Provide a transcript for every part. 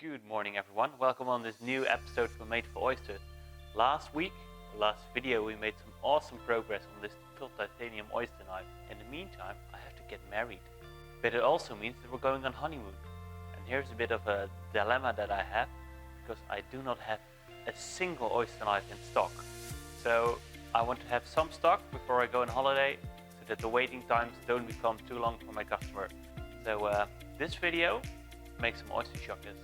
Good morning everyone, welcome on this new episode for Made for Oysters. Last video we made some awesome progress on this full titanium oyster knife. In the meantime I have to get married. But it also means that we're going on honeymoon. And here's a bit of a dilemma that I have, because I do not have a single oyster knife in stock. So I want to have some stock before I go on holiday, so that the waiting times don't become too long for my customer. So this video makes some oyster shockers.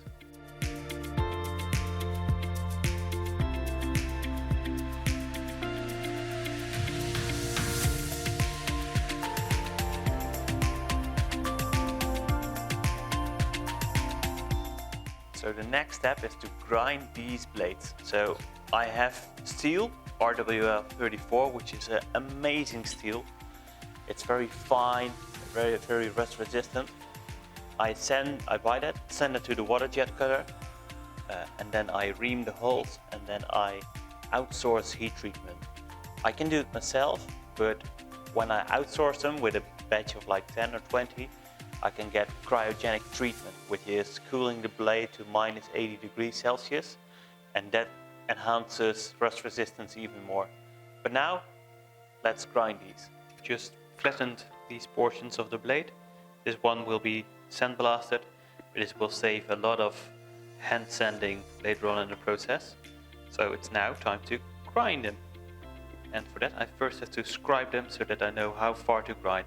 So the next step is to grind these blades. So I have steel, RWL34, which is an amazing steel. It's very fine, very rust resistant. I buy that, send it to the water jet cutter, and then I ream the holes, and then I outsource heat treatment. I can do it myself, but when I outsource them with a batch of like 10 or 20, I can get cryogenic treatment, which is cooling the blade to minus 80 degrees Celsius, and that enhances rust resistance even more. But now, let's grind these. Just flattened these portions of the blade. This one will be sandblasted, but this will save a lot of hand sanding later on in the process. So it's now time to grind them. And for that I first have to scribe them so that I know how far to grind.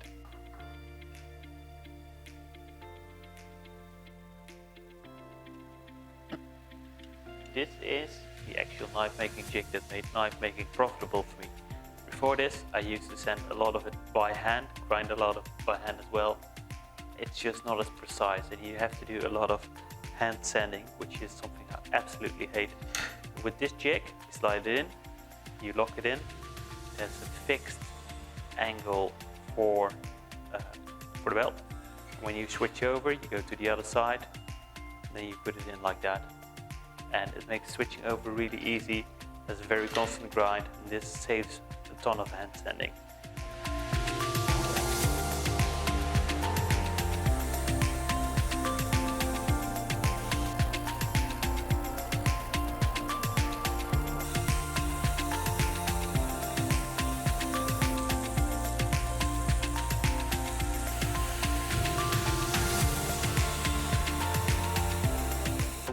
This is the actual knife making jig that made knife making profitable for me. Before this I used to sand a lot of it by hand, grind a lot of it by hand as well. It's just not as precise, and you have to do a lot of hand sanding, which is something I absolutely hate. With this jig, you slide it in, you lock it in. There's a fixed angle for the belt. When you switch over, you go to the other side, then you put it in like that. And it makes switching over really easy. There's a very constant grind, and this saves a ton of hand sanding.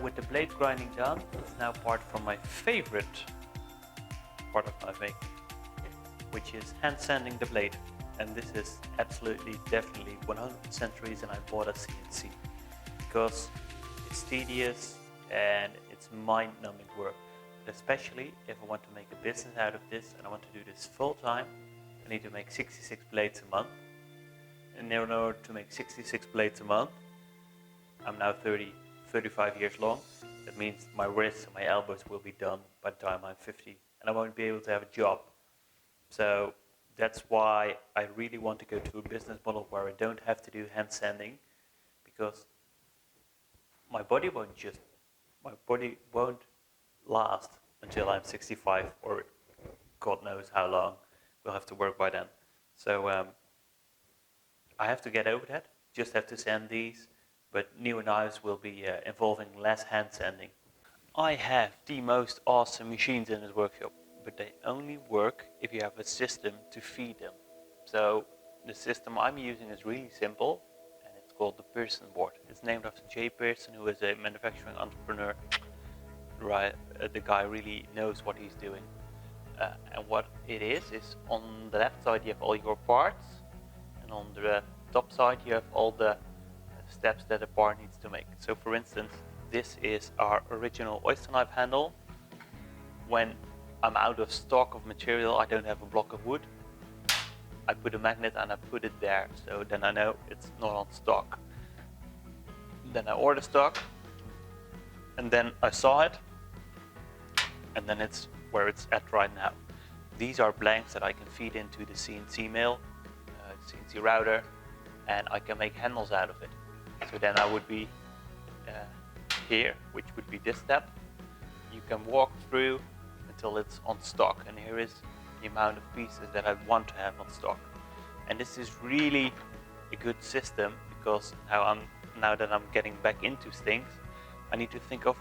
With the blade grinding done, it's now part from my favorite part of knife making, which is hand sanding the blade. And this is absolutely, definitely 100% reason I bought a CNC, because it's tedious and it's mind-numbing work. But especially if I want to make a business out of this and I want to do this full time, I need to make 66 blades a month. And in order to make 66 blades a month, I'm now 35 years long. That means my wrists and my elbows will be done by the time I'm 50, and I won't be able to have a job. So that's why I really want to go to a business model where I don't have to do hand sanding, because my body won't last until I'm 65, or God knows how long. We'll have to work by then. So I have to get over that. Just have to sand these. But newer knives will be involving less hand sanding. I have the most awesome machines in this workshop, but they only work if you have a system to feed them. So the system I'm using is really simple, and it's called the Pearson Board. It's named after J. Pearson, who is a manufacturing entrepreneur. Right, the guy really knows what he's doing. And what it is on the left side you have all your parts, and on the top side you have all the steps that a part needs to make. So for instance, this is our original oyster knife handle. When I'm out of stock of material, I don't have a block of wood, I put a magnet and I put it there, so then I know it's not on stock. Then I order stock, and then I saw it, and then it's where it's at right now. These are blanks that I can feed into the CNC mill, CNC router, and I can make handles out of it. So then I would be here, which would be this step. You can walk through until it's on stock, and here is the amount of pieces that I want to have on stock. And this is really a good system, because now that I'm getting back into things, I need to think of,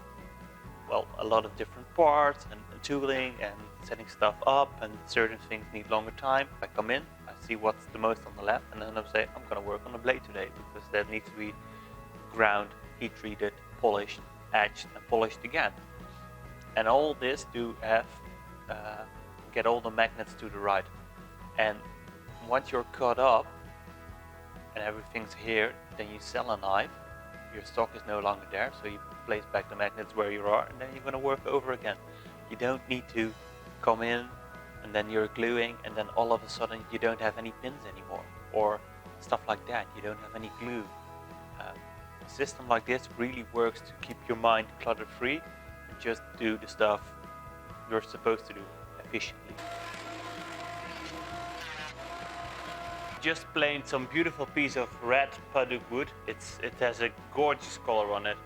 well, a lot of different parts and tooling and setting stuff up, and certain things need longer time. I come in, I see what's the most on the left, and then I say, I'm going to work on the blade today because that needs to be ground, heat treated, polished, etched, and polished again. And all this to have get all the magnets to the right. And once you're caught up and everything's here, then you sell a knife. Your stock is no longer there, so you place back the magnets where you are, and then you're going to work over again. You don't need to come in and then you're gluing, and then all of a sudden you don't have any pins anymore, or stuff like that. You don't have any glue. A system like this really works to keep your mind clutter free and just do the stuff you're supposed to do efficiently. Just planed some beautiful piece of red paduk wood. It has a gorgeous color on it,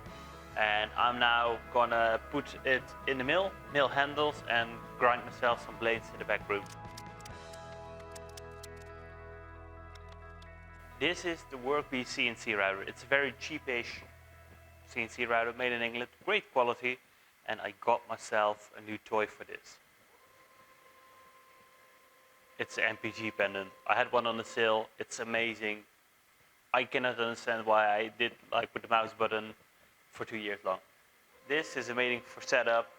and I'm now gonna put it in the mill handles, and grind myself some blades in the back room. This is the workbee CNC router. It's a very cheapish CNC router made in England, great quality, and I got myself a new toy for this. It's an MPG pendant. I had one on the sale. It's amazing. I cannot understand why I did like with the mouse button for 2 years long. This is amazing for setup.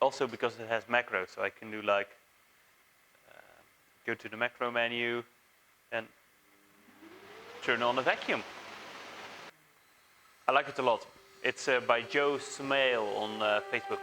Also because it has macros, so I can do like go to the macro menu and turn on a vacuum. I like it a lot. It's by Joe Smale on Facebook.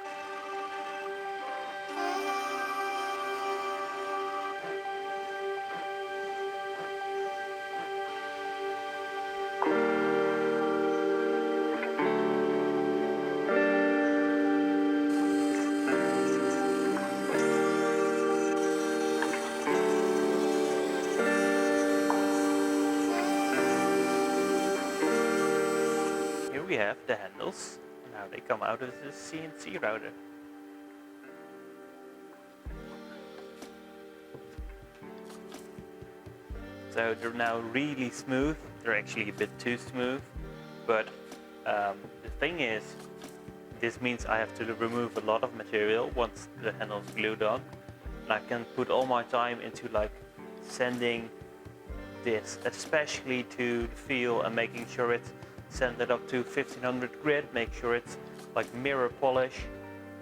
We have the handles. Now they come out of the CNC router. So they're now really smooth. They're actually a bit too smooth, but the thing is, this means I have to remove a lot of material once the handle is glued on, and I can put all my time into like sanding this, especially to the feel, and making sure it's sand it up to 1500 grit, make sure it's like mirror polish,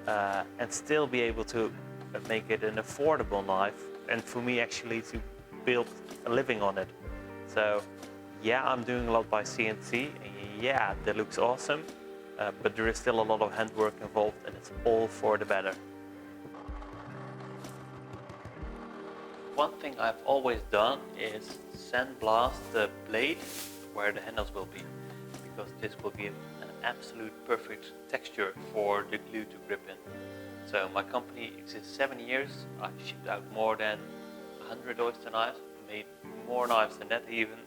and still be able to make it an affordable knife, and for me actually to build a living on it. So yeah, I'm doing a lot by CNC, and yeah, that looks awesome, but there is still a lot of handwork involved, and it's all for the better. One thing I've always done is sandblast the blade where the handles will be, because this will give an absolute perfect texture for the glue to grip in. So my company exists 7 years. I've shipped out more than 100 oyster knives, made more knives than that even.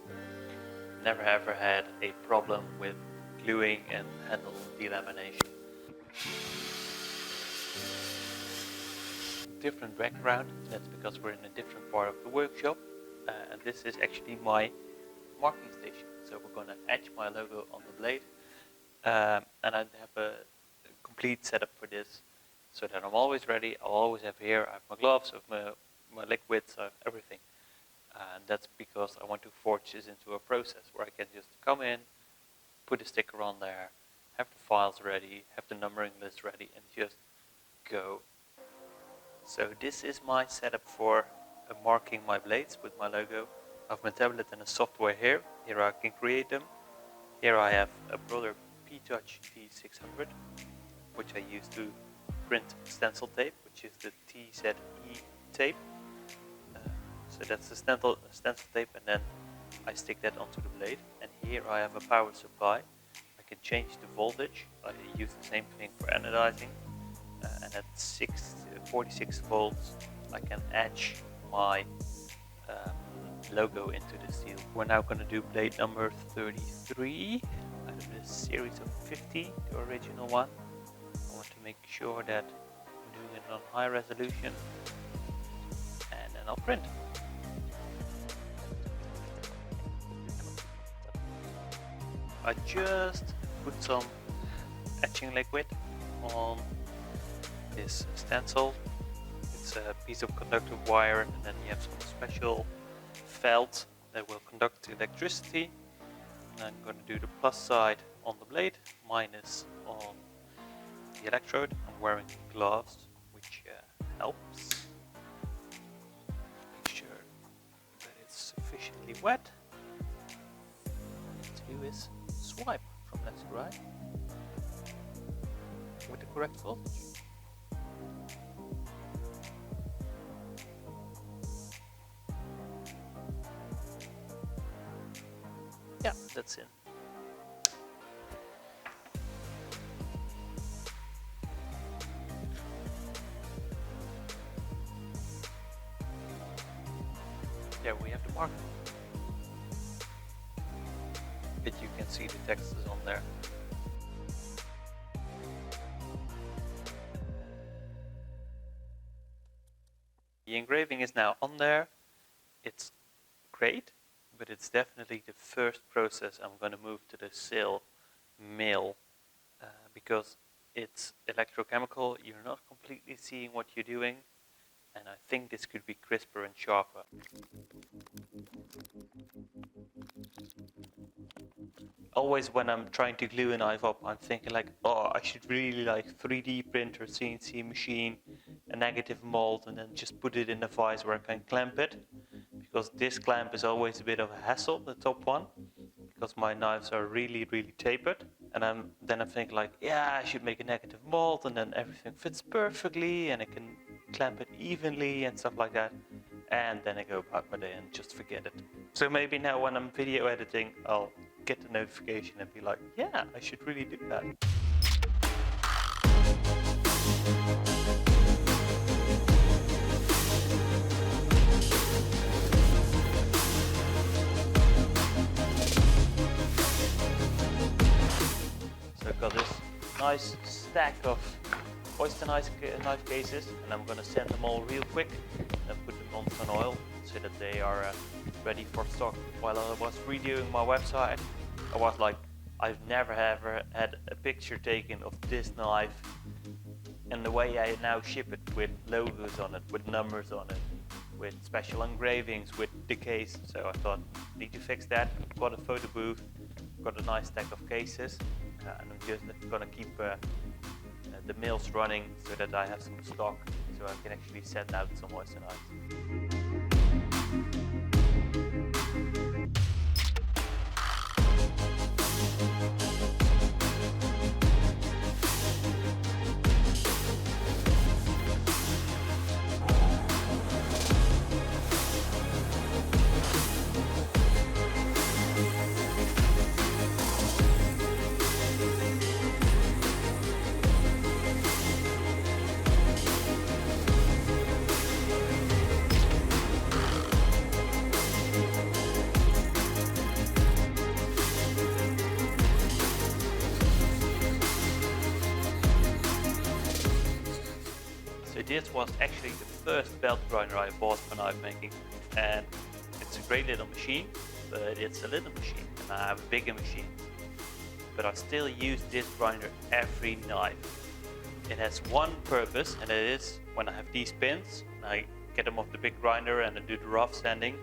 Never ever had a problem with gluing and handle delamination. Different background, that's because we're in a different part of the workshop, and this is actually my marking station. So we're going to etch my logo on the blade, and I have a complete setup for this, so that I'm always ready. I'll always have here, I have my gloves, I have my liquids, I have everything. And that's because I want to forge this into a process where I can just come in, put a sticker on there, have the files ready, have the numbering list ready, and just go. So this is my setup for marking my blades with my logo. I have my tablet and a software here. Here I can create them. Here I have a Brother P-Touch T600, which I use to print stencil tape, which is the TZE tape. So that's the stencil tape, and then I stick that onto the blade. And here I have a power supply. I can change the voltage. I use the same thing for anodizing. And at 46 volts, I can etch my logo into the steel. We're now going to do blade number 33 out of this series of 50, the original one. I want to make sure that I'm doing it on high resolution, and then I'll print. I just put some etching liquid on this stencil. It's a piece of conductive wire, and then you have some special felt that will conduct electricity. And I'm going to do the plus side on the blade, minus on the electrode. I'm wearing gloves, which helps. Make sure that it's sufficiently wet. All I need to do is swipe from left to right with the correct voltage. Yeah, that's in. There we have the mark. But you can see the text is on there. The engraving is now on there. It's great, but it's definitely the first process I'm going to move to the CCL mill because it's electrochemical. You're not completely seeing what you're doing, and I think this could be crisper and sharper. Always when I'm trying to glue a knife up, I'm thinking like, oh, I should really like 3D printer, CNC machine, a negative mold, and then just put it in a vise where I can clamp it. Because this clamp is always a bit of a hassle, the top one, because my knives are really, really tapered. And then I'm thinking like, yeah, I should make a negative mold, and then everything fits perfectly, and I can clamp it evenly and stuff like that. And then I go about my day and just forget it. So maybe now when I'm video editing, I'll get the notification and be like, yeah, I should really do that. So I've got this nice stack of oyster knife cases, and I'm gonna sand them all real quick and put them on sun oil so that they are ready for stock. While I was redoing my website, I was like, I've never ever had a picture taken of this knife and the way I now ship it with logos on it, with numbers on it, with special engravings, with the case. So I thought, need to fix that. Got a photo booth, got a nice stack of cases, and I'm just gonna keep the mills running so that I have some stock, so I can actually send out some oyster knives. This was actually the first belt grinder I bought for knife making, and it's a great little machine, but it's a little machine and I have a bigger machine. But I still use this grinder every knife. It has one purpose, and it is when I have these pins, and I get them off the big grinder and I do the rough sanding,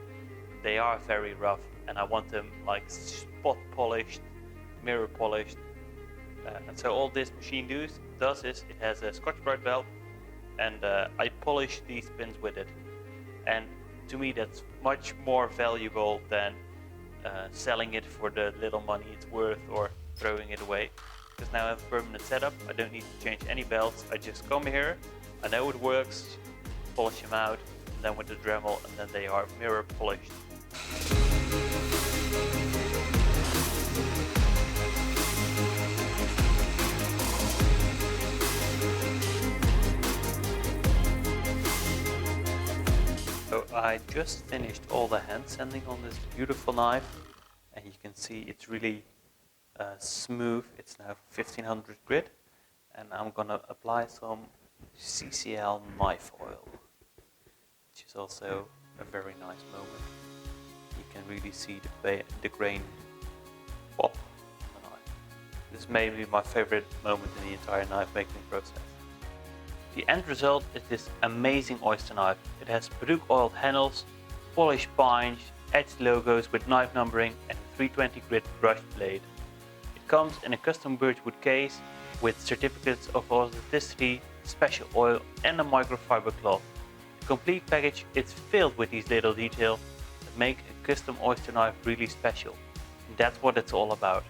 they are very rough and I want them like spot polished, mirror polished. And so all this machine does is it has a Scotch-Brite belt, and I polish these pins with it. And to me that's much more valuable than selling it for the little money it's worth or throwing it away. Because now I have a permanent setup, I don't need to change any belts, I just come here, I know it works, polish them out, and then with the Dremel, and then they are mirror polished. So I just finished all the hand sanding on this beautiful knife, and you can see it's really smooth. It's now 1500 grit, and I'm gonna apply some CCL knife oil, which is also a very nice moment. You can really see the grain pop on the knife. This may be my favorite moment in the entire knife making process. The end result is this amazing oyster knife. It has Paduc oiled handles, polished pines, etched logos with knife numbering and a 320 grit brushed blade. It comes in a custom birchwood case with certificates of authenticity, special oil and a microfiber cloth. The complete package is filled with these little details that make a custom oyster knife really special. And that's what it's all about.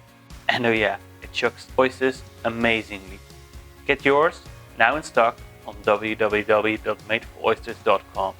And oh yeah, it chucks oysters amazingly. Get yours now in stock on www.madeforoysters.com.